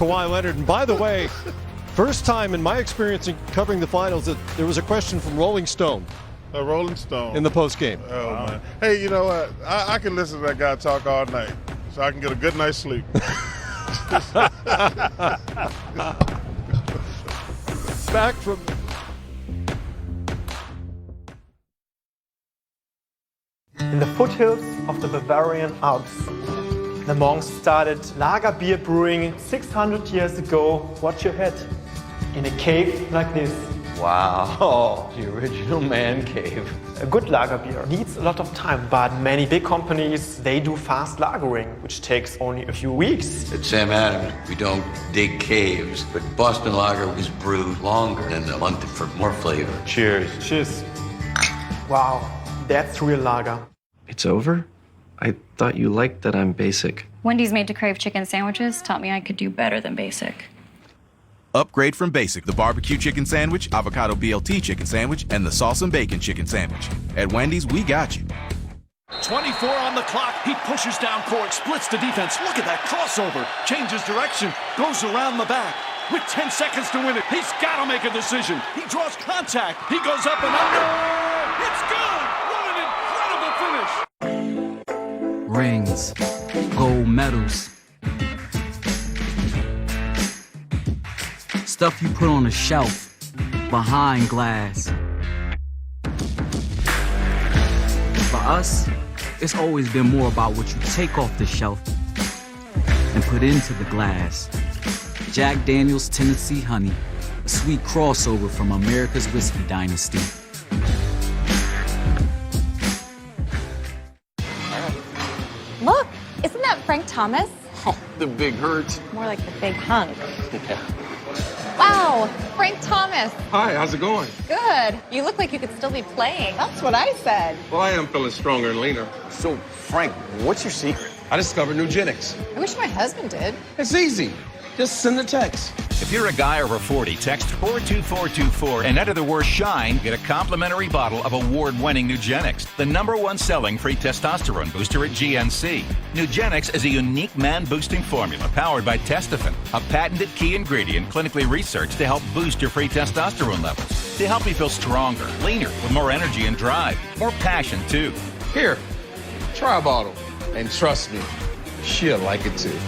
Kawhi Leonard. And by the way, first time in my experience in covering the finals that there was a question from Rolling Stone. A Rolling Stone. In the postgame. Oh, wow. Man. Hey, you know what? I can listen to that guy talk all night, so I can get a good night's sleep. Back from... In the foothills of the Bavarian Alps, the monks started lager beer brewing 600 years ago. Watch your head. In a cave like this. Wow, the original man cave. A good lager beer needs a lot of time, but many big companies, they do fast lagering, which takes only a few weeks. At Sam Adams, we don't dig caves, but Boston Lager is brewed longer than a month for more flavor. Cheers. Cheers. Wow, that's real lager. It's over? I thought you liked that I'm basic. Wendy's Made to Crave chicken sandwiches taught me I could do better than basic. Upgrade from Basic, the barbecue chicken sandwich, avocado BLT chicken sandwich, and the sauce and bacon chicken sandwich. At Wendy's, we got you. 24 on the clock. He pushes down court, splits the defense. Look at that crossover. Changes direction, goes around the back. With 10 seconds to win it, he's got to make a decision. He draws contact. He goes up and under. It's good. What an incredible finish. Rings, gold medals. Stuff you put on a shelf, behind glass. For us, it's always been more about what you take off the shelf and put into the glass. Jack Daniel's Tennessee Honey, a sweet crossover from America's whiskey dynasty. Look, isn't that Frank Thomas? Oh, the big hurt. More like the big hunk. Yeah. Wow, Frank Thomas. Hi, how's it going? Good. You look like you could still be playing. That's what I said. Well, I am feeling stronger and leaner. So, Frank, what's your secret? I discovered Nugenics. I wish my husband did. It's easy. Just send a text. If you're a guy over 40, text 42424 and enter the word SHINE. Get a complimentary bottle of award-winning Nugenics, the #1 selling free testosterone booster at GNC. Nugenics is a unique man-boosting formula powered by Testofen, a patented key ingredient clinically researched to help boost your free testosterone levels, to help you feel stronger, leaner, with more energy and drive, more passion, too. Here, try a bottle. And trust me, she'll like it, too.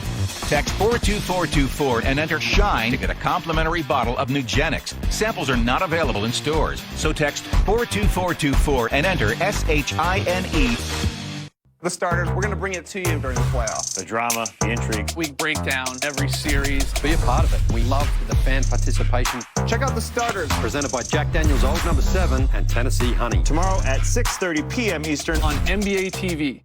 Text 42424 and enter SHINE to get a complimentary bottle of Nugenics. Samples are not available in stores, so text 42424 and enter SHINE. The starters, we're going to bring it to you during the playoffs. The drama, the intrigue. We break down every series. Be a part of it. We love the fan participation. Check out the starters. Presented by Jack Daniel's Old No. 7 and Tennessee Honey. Tomorrow at 6:30 p.m. Eastern on NBA TV.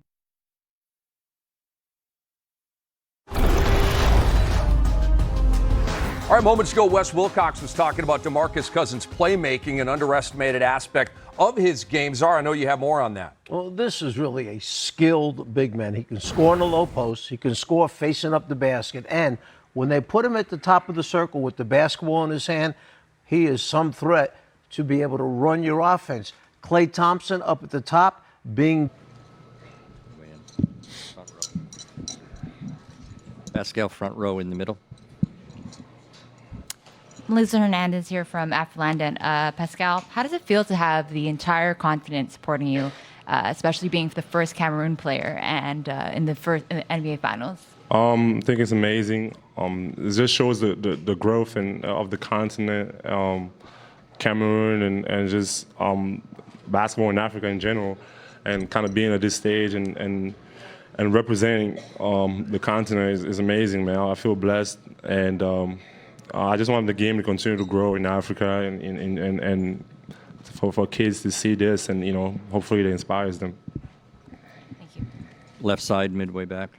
All right, moments ago, Wes Wilcox was talking about DeMarcus Cousins' playmaking, an underestimated aspect of his game. Zara, I know you have more on that. Well, this is really a skilled big man. He can score in the low post. He can score facing up the basket. And when they put him at the top of the circle with the basketball in his hand, he is some threat to be able to run your offense. Klay Thompson up at the top being... Pascal front row in the middle. Melissa Hernandez here from After London. Pascal, how does it feel to have the entire continent supporting you, especially being the first Cameroon player and in the NBA Finals? I think it's amazing. It just shows the growth of the continent, Cameroon, and just basketball in Africa in general, and kind of being at this stage and representing the continent is amazing, man. I feel blessed, and I just want the game to continue to grow in Africa and for kids to see this, and hopefully it inspires them. Thank you. Left side, midway back.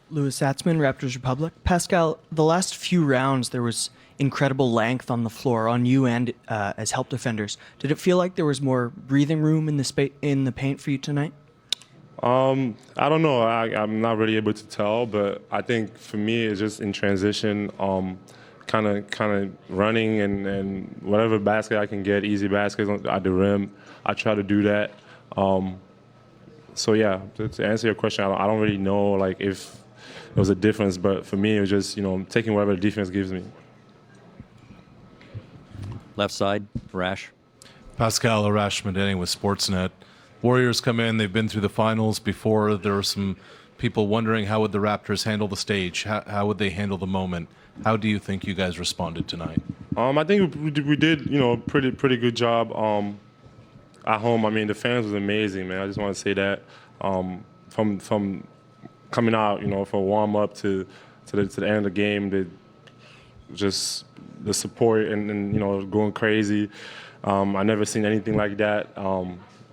Louis Satzman, Raptors Republic. Pascal, the last few rounds there was incredible length on the floor on you and as help defenders. Did it feel like there was more breathing room in the paint for you tonight? I don't know. I'm not really able to tell, but I think for me it's just in transition. Kind of running and whatever basket I can get, easy baskets at the rim, I try to do that. So yeah, to answer your question, I don't really know like if was a difference. But for me, it was just, taking whatever the defense gives me. Left side, Rash. Pascal Arash Medeni with Sportsnet. Warriors come in. They've been through the finals before. There were some people wondering how would the Raptors handle the stage? How would they handle the moment? How do you think you guys responded tonight? I think we did, pretty good job at home. I mean, the fans was amazing, man. I just want to say that from coming out, for warm up to the end of the game, just the support and going crazy. I never seen anything like that.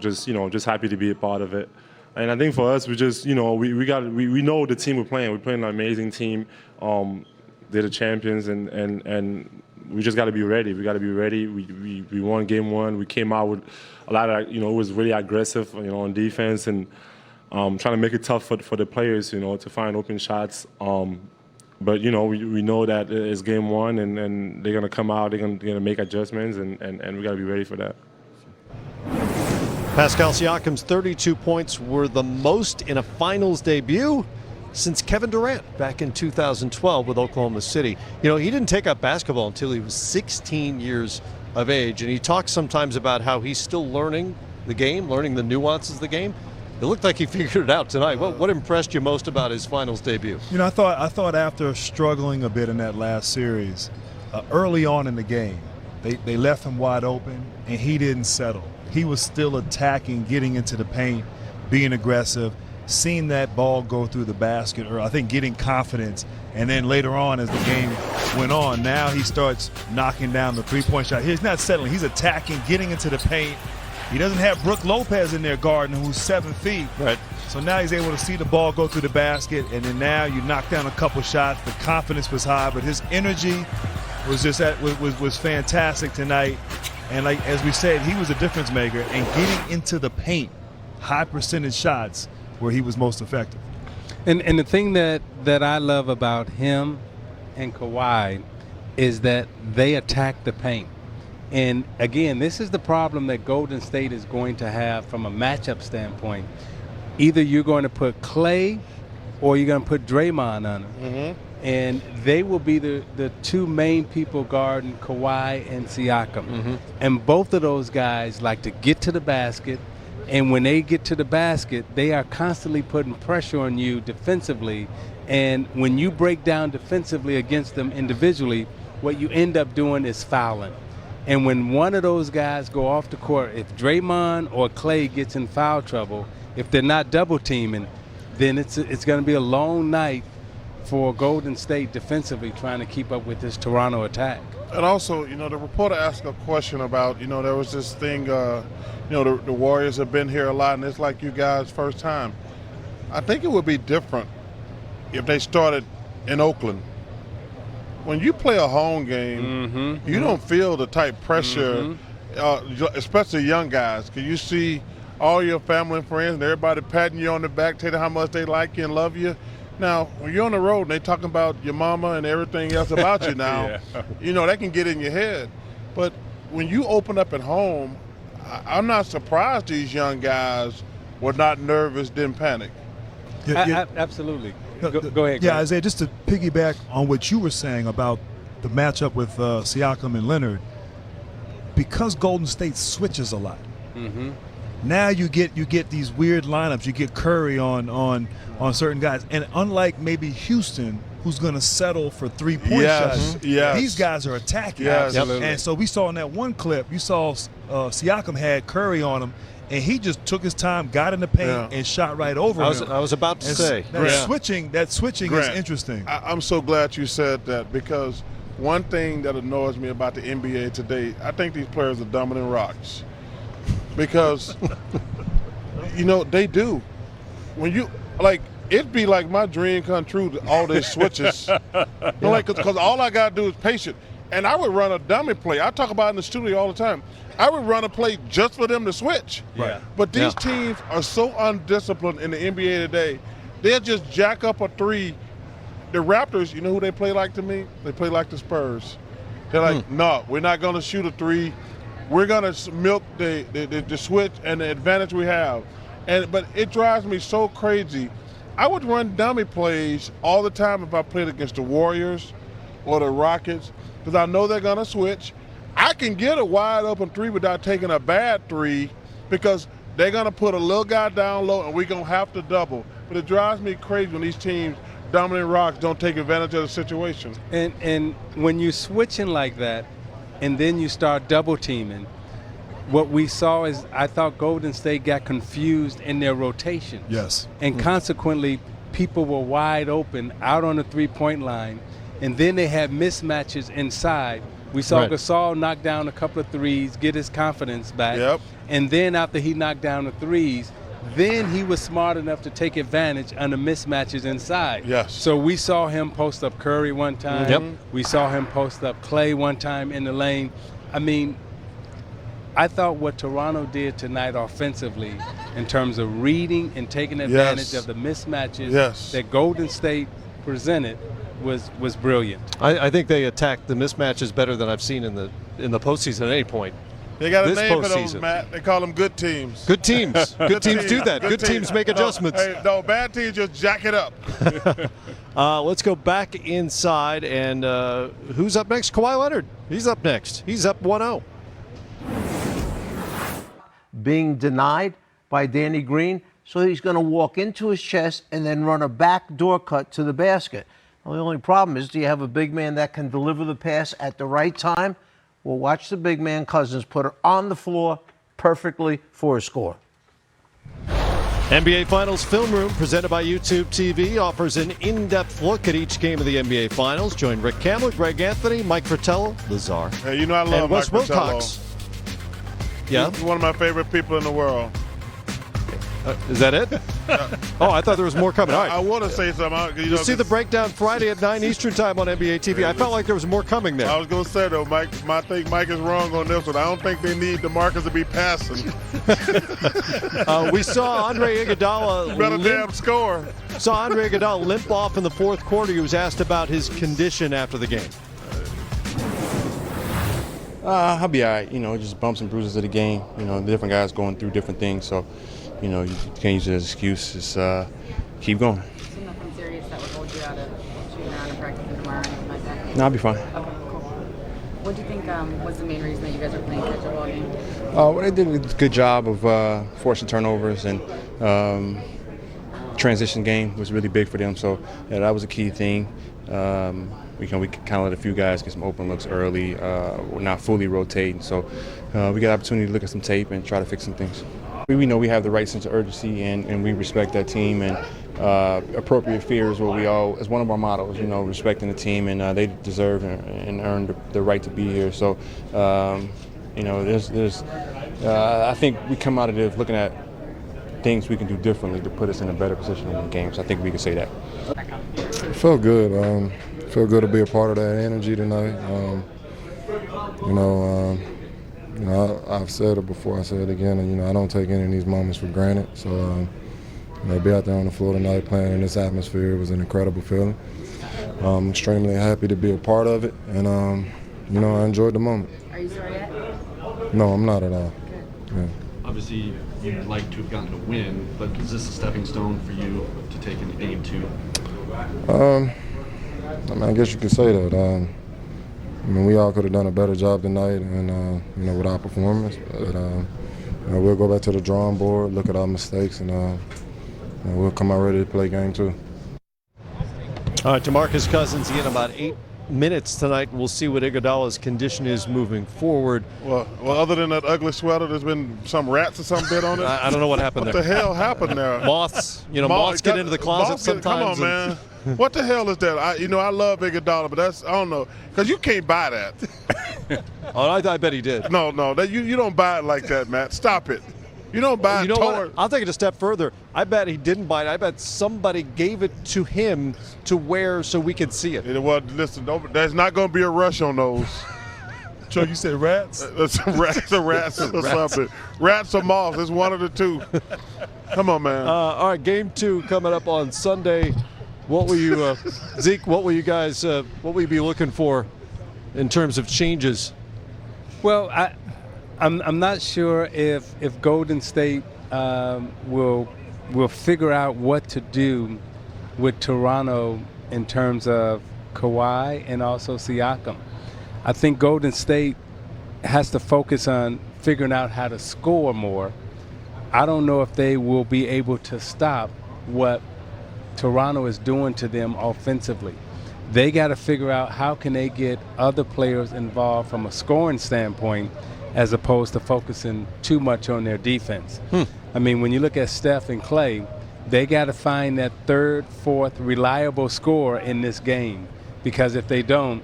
Just happy to be a part of it. And I think for us, we just, we know the team we're playing. We're playing an amazing team. They're the champions, and we just got to be ready. We got to be ready. We won game one. We came out with a lot of, it was really aggressive, on defense and trying to make it tough for the players, to find open shots. But, we know that it's game one, and they're going to come out, they're going to make adjustments, and we got to be ready for that. Pascal Siakam's 32 points were the most in a finals debut since Kevin Durant back in 2012 with Oklahoma City. He didn't take up basketball until he was 16 years of age, and he talks sometimes about how he's still learning the game, learning the nuances of the game. It looked like he figured it out tonight. What impressed you most about his finals debut? I thought after struggling a bit in that last series, early on in the game, they left him wide open, and he didn't settle. He was still attacking, getting into the paint, being aggressive, seeing that ball go through the basket, or I think getting confidence. And then later on, as the game went on, now he starts knocking down the three-point shot. He's not settling. He's attacking, getting into the paint. He doesn't have Brook Lopez in there guarding, who's 7 feet. Right. So now he's able to see the ball go through the basket, and then now you knock down a couple shots. The confidence was high, but his energy was fantastic tonight. And as we said, he was a difference maker, and getting into the paint, high percentage shots where he was most effective. And the thing that I love about him and Kawhi is that they attack the paint. And again, this is the problem that Golden State is going to have from a matchup standpoint. Either you're going to put Clay or you're going to put Draymond on him. Mm-hmm. And they will be the two main people guarding Kawhi and Siakam. Mm-hmm. And both of those guys like to get to the basket. And when they get to the basket, they are constantly putting pressure on you defensively. And when you break down defensively against them individually, what you end up doing is fouling. And when one of those guys go off the court, if Draymond or Clay gets in foul trouble, if they're not double teaming, then it's going to be a long night for Golden State defensively trying to keep up with this Toronto attack. And also, the reporter asked a question about, there was this thing, the Warriors have been here a lot, and it's like you guys' first time. I think it would be different if they started in Oakland. When you play a home game, you don't feel the type pressure, especially young guys, because you see all your family and friends and everybody patting you on the back, telling you how much they like you and love you. Now, when you're on the road and they talking about your mama and everything else about you now, that can get in your head. But when you open up at home, I'm not surprised these young guys were not nervous, didn't panic. Absolutely. Go ahead. Yeah, Isaiah, just to piggyback on what you were saying about the matchup with Siakam and Leonard, because Golden State switches a lot. Mm-hmm. Now you get these weird lineups. You get Curry on certain guys, and unlike maybe Houston, who's going to settle for three-point shots, these guys are attacking. Yes. And so we saw in that one clip, you saw Siakam had Curry on him, and he just took his time, got in the paint, and shot right over him. I was about to say. That switching Grant, is interesting. I'm so glad you said that, because one thing that annoys me about the NBA today, I think these players are dumber than rocks. Because, they do. When you, it'd be like my dream come true, all these switches. Because all I got to do is patient. And I would run a dummy play. I talk about it in the studio all the time. I would run a play just for them to switch. Right. But these teams are so undisciplined in the NBA today. They'll just jack up a three. The Raptors, you know who they play like to me? They play like the Spurs. They're like, no, we're not going to shoot a three. We're going to milk the switch and the advantage we have. But it drives me so crazy I would run dummy plays all the time if I played against the Warriors or the Rockets, because I know they're going to switch. I can get a wide open three without taking a bad three, because they're going to put a little guy down low and we're going to have to double. But it drives me crazy when these teams, dominant rocks, don't take advantage of the situation. And when you're switching like that and then you start double teaming, what we saw is I thought Golden State got confused in their rotation. Yes. And consequently, people were wide open out on the three-point line, and then they had mismatches inside. We saw Gasol knock down a couple of threes, get his confidence back. Yep. And then after he knocked down the threes, then he was smart enough to take advantage of the mismatches inside. Yes. So we saw him post up Curry one time. Yep. We saw him post up Clay one time in the lane. I mean, I thought what Toronto did tonight offensively in terms of reading and taking advantage of the mismatches that Golden State presented was brilliant. I think they attacked the mismatches better than I've seen in the postseason at any point. They got a this name for those, postseason. Matt. They call them good teams. Good teams. Good teams do that. Good teams make adjustments. No, bad teams just jack it up. Let's go back inside, and who's up next? Kawhi Leonard. He's up next. He's up 1-0. Being denied by Danny Green, so he's going to walk into his chest and then run a backdoor cut to the basket. Well, the only problem is, do you have a big man that can deliver the pass at the right time? Well, watch the big man Cousins put it on the floor perfectly for a score. NBA Finals Film Room, presented by YouTube TV, offers an in-depth look at each game of the NBA Finals. Join Rick Campbell, Greg Anthony, Mike Fratello, Lazar, Hey, you know I love and Wes Mike Fratello. Wilcox. Yeah? He's one of my favorite people in the world. Is that it? Oh, I thought there was more coming. All right. I want to say something. You'll see the breakdown Friday at 9 Eastern Time on NBA TV. I felt like there was more coming there. I was going to say, though, Mike, I think Mike is wrong on this one. I don't think they need DeMarcus to be passing. We saw Andre Iguodala. You better damn score. Saw Andre Iguodala limp off in the fourth quarter. He was asked about his condition after the game. I'll be all right. You know, just bumps and bruises of the game. You know, different guys going through different things. So, you know, you can't use it as an excuse. Just keep going. So nothing serious that would hold you out of shooting around and practicing tomorrow or anything like that? No, I'll be fine. Okay, cool. What do you think was the main reason that you guys are playing such a well game? Well, they did a good job of forcing turnovers, and transition game was really big for them. So yeah, that was a key thing. We kind of let a few guys get some open looks early. We're not fully rotating, so we got an opportunity to look at some tape and try to fix some things. We know we have the right sense of urgency, and we respect that team, and appropriate fear is what is one of our mottos, you know, respecting the team, and they deserve and earn the right to be here. So, you know, I think we come out of this looking at things we can do differently to put us in a better position in the games. I think we can say that. It felt good. Felt good to be a part of that energy tonight. I've said it before, I say it again, and I don't take any of these moments for granted. So, be out there on the floor tonight playing in this atmosphere, it was an incredible feeling. I'm extremely happy to be a part of it, and I enjoyed the moment. Are you sorry yet? No, I'm not at all. Yeah. Obviously, you'd like to have gotten a win, but is this a stepping stone for you to take into game 2? I guess you could say that. We all could have done a better job tonight, and with our performance. But we'll go back to the drawing board, look at our mistakes, and we'll come out ready to play game 2. All right, DeMarcus Cousins in about 8 minutes tonight. We'll see what Iguodala's condition is moving forward. Well, other than that ugly sweater, there's been some rats or some bit on it. I don't know what happened there. What the hell happened there? Moths. Moths get into the closet sometimes. Come on, man. What the hell is that? I love Iguodala, but I don't know, because you can't buy that. Oh, I bet he did. No, you don't buy it like that, Matt. Stop it. You don't buy it. What? I'll take it a step further. I bet he didn't buy it. I bet somebody gave it to him to wear so we could see it. Well, listen, there's not going to be a rush on those. Chuck, you said rats? Rats or something. Rats or moths. It's one of the two. Come on, man. All right, game 2 coming up on Sunday. What will you, Zeke? What will you guys? What will you be looking for in terms of changes? Well, I'm not sure if Golden State will will figure out what to do with Toronto in terms of Kawhi and also Siakam. I think Golden State has to focus on figuring out how to score more. I don't know if they will be able to stop what Toronto is doing to them offensively. They got to figure out how can they get other players involved from a scoring standpoint as opposed to focusing too much on their defense. I mean, when you look at Steph and Clay, they got to find that third, fourth reliable scorer in this game, because if they don't,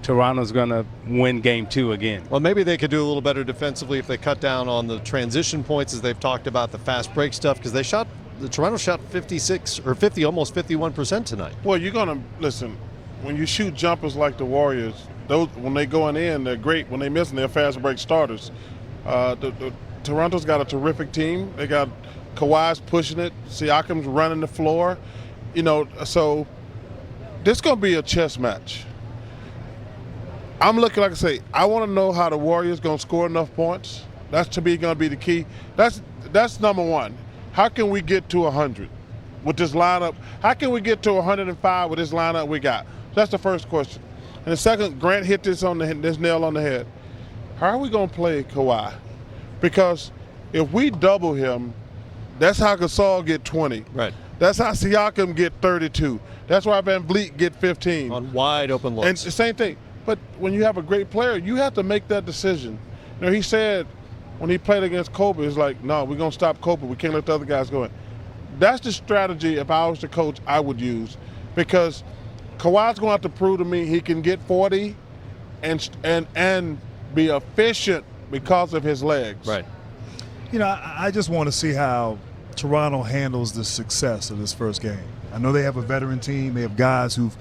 Toronto's going to win game 2 again. Well, maybe they could do a little better defensively if they cut down on the transition points, as they've talked about, the fast break stuff, because Toronto shot 56 or 50, almost 51% tonight. Well, you're going to listen. When you shoot jumpers like the Warriors, those when they going in, they're great. When they miss them, they're fast break starters. Toronto's got a terrific team. They got Kawhi's pushing it. Siakam's running the floor. So this is going to be a chess match. I'm looking, like I say, I want to know how the Warriors going to score enough points. That's to be going to be the key. That's number one. How can we get to 100 with this lineup? How can we get to 105 with this lineup we got? That's the first question. And the second, Grant hit this nail on the head. How are we going to play Kawhi? Because if we double him, that's how Gasol get 20. Right. That's how Siakam get 32. That's why Van Vliet get 15. On wide open looks. And the same thing. But when you have a great player, you have to make that decision. He said when he played against Kobe, it's like, no, we're going to stop Kobe. We can't let the other guys go in. That's the strategy, if I was the coach, I would use, because Kawhi's going to have to prove to me he can get 40 and be efficient because of his legs. Right. I just want to see how Toronto handles the success of this first game. I know they have a veteran team. They have guys who've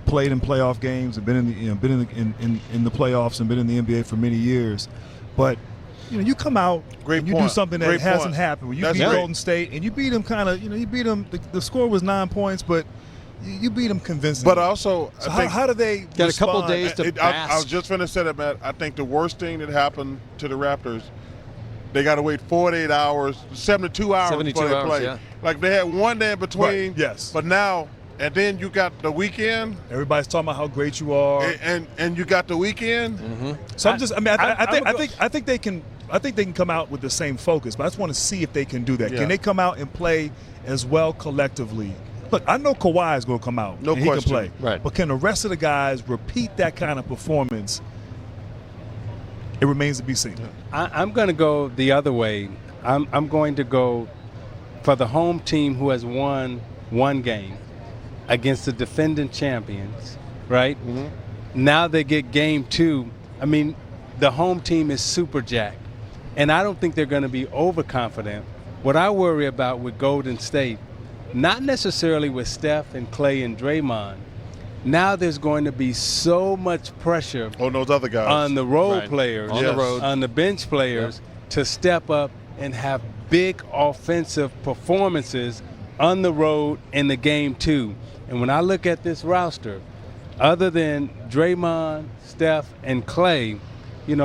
played in playoff games and been in the playoffs and been in the NBA for many years. But you come out and you do something that hasn't happened. When you beat Golden State and you beat them you beat them. The score was 9 points, but you beat them convincingly. But also, so I think how do they got respond? a couple days to bask? I was just going to say that, Matt. I think the worst thing that happened to the Raptors, they got to wait 48 hours, 72 hours before they play. Yeah. Like they had one day in between. Right, yes. But now, and then you got the weekend. Everybody's talking about how great you are, and you got the weekend. Mm-hmm. So I think they can. I think they can come out with the same focus, but I just want to see if they can do that. Yeah. Can they come out and play as well collectively? Look, I know Kawhi is going to come out. No and question. He can play. Right. But can the rest of the guys repeat that kind of performance? It remains to be seen. I'm going to go the other way. I'm going to go for the home team who has won one game against the defending champions, right? Mm-hmm. Now they get game 2. I mean, the home team is super jacked, and I don't think they're going to be overconfident. What I worry about with Golden State, not necessarily with Steph and Clay and Draymond, now there's going to be so much pressure on those other guys, on the role players, on the road, on the bench players, to step up and have big offensive performances on the road in the game 2. And when I look at this roster, other than Draymond, Steph, and Clay,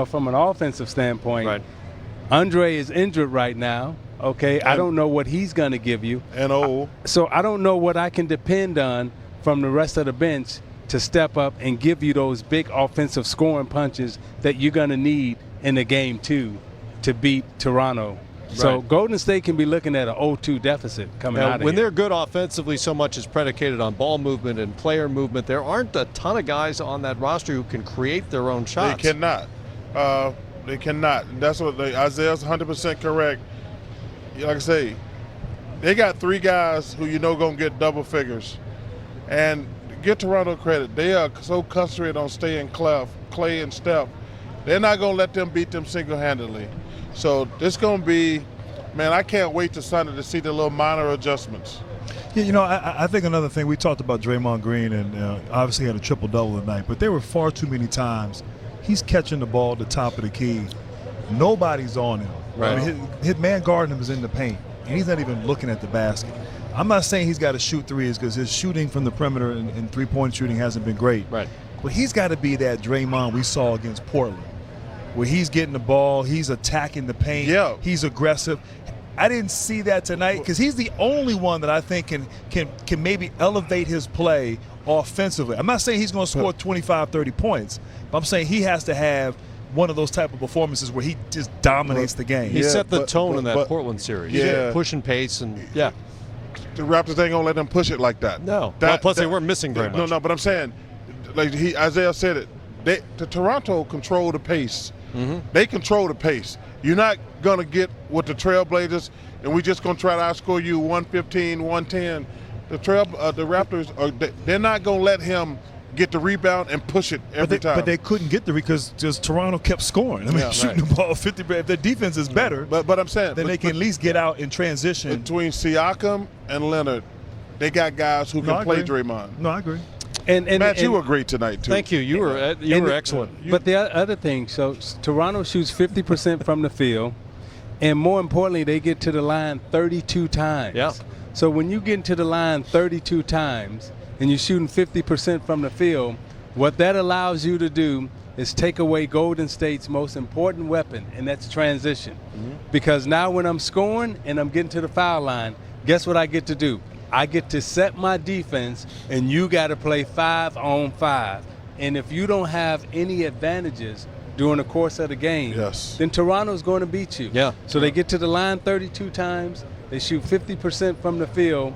from an offensive standpoint, Andre is injured right now. Okay, I don't know what he's going to give you. So I don't know what I can depend on from the rest of the bench to step up and give you those big offensive scoring punches that you're going to need in the game 2 to beat Toronto. So Golden State can be looking at an 0-2 deficit coming out of when here. they're good offensively, so much is predicated on ball movement and player movement. There aren't a ton of guys on that roster who can create their own shots. They cannot. They cannot. And that's what Isaiah's 100% correct. Like I say, they got 3 guys who going to get double figures. And give Toronto credit. They are so concentrated on staying Clay and Steph. They're not going to let them beat them single-handedly. So this going to be, man, I can't wait to Sunday to see the little minor adjustments. Yeah, I think another thing, we talked about Draymond Green, and obviously had a triple-double tonight, but there were far too many times he's catching the ball at the top of the key. Nobody's on him. Right. I mean, his man guarding him is in the paint, and he's not even looking at the basket. I'm not saying he's got to shoot threes, because his shooting from the perimeter and three-point shooting hasn't been great. Right. But he's got to be that Draymond we saw against Portland, where he's getting the ball, he's attacking the paint, he's aggressive. I didn't see that tonight because he's the only one that I think can maybe elevate his play offensively. I'm not saying he's going to score 25, 30 points, but I'm saying he has to have one of those type of performances where he just dominates the game. He set the tone in that Portland series. Yeah. Pushing pace and the Raptors ain't gonna let them push it like that. No. Plus they weren't missing very much. No, but I'm saying, like Isaiah said it, the Toronto control the pace. Mm-hmm. They control the pace. You're not gonna get with the Trailblazers, and we just gonna try to outscore you 115, 110. The Raptors they're not gonna let him get the rebound and push it every time. But they couldn't get the because just Toronto kept scoring. I mean, shooting the ball 50. If their defense is better, but I'm saying then they can at least get out in transition. Between Siakam and Leonard, they got guys who can play Draymond. No, I agree. And Matt, you agreed tonight too. Thank you. You were excellent. But the other thing, so Toronto shoots 50% from the field, and more importantly, they get to the line 32 times. Yeah. So when you get to the line 32 times and you're shooting 50% from the field, what that allows you to do is take away Golden State's most important weapon, and that's transition. Mm-hmm. Because now when I'm scoring and I'm getting to the foul line, guess what I get to do? I get to set my defense, and you got to play 5-on-5. And if you don't have any advantages during the course of the game, then Toronto's going to beat you. Yeah. So they get to the line 32 times. They shoot 50% from the field.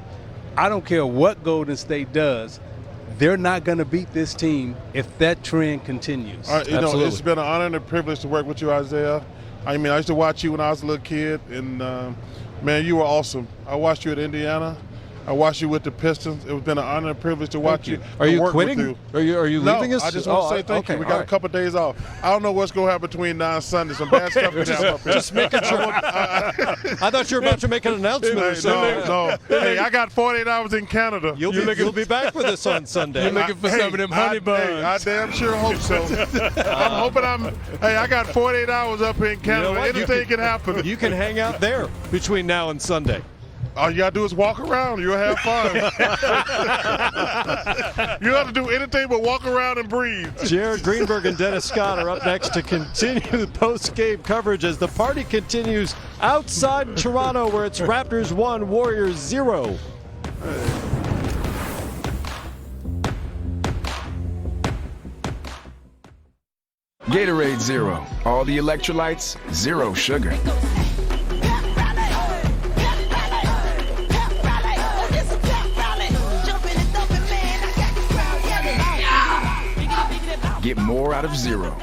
I don't care what Golden State does. They're not going to beat this team if that trend continues. You know, it's been an honor and a privilege to work with you, Isaiah. I mean, I used to watch you when I was a little kid, and, man, you were awesome. I watched you at Indiana. I watched you with the Pistons. It's been an honor and privilege to watch you. Are you work quitting? With you. Are you leaving us? I just want to say thank you. We got a couple of days off. I don't know what's going to happen between now and Sunday. Some bad stuff can happen up here. Just making sure. I thought you were about to make an announcement or something. No. Hey, I got 48 hours in Canada. You'll be back with us on Sunday. You're looking for some of them honey buns. I damn sure hope so. I'm hoping I got 48 hours up in Canada. You know anything can happen. You can hang out there between now and Sunday. All you got to do is walk around. You'll have fun. You don't have to do anything but walk around and breathe. Jared Greenberg and Dennis Scott are up next to continue the post-game coverage as the party continues outside Toronto, where it's Raptors 1, Warriors 0. Gatorade Zero. All the electrolytes, zero sugar. Get more out of zero.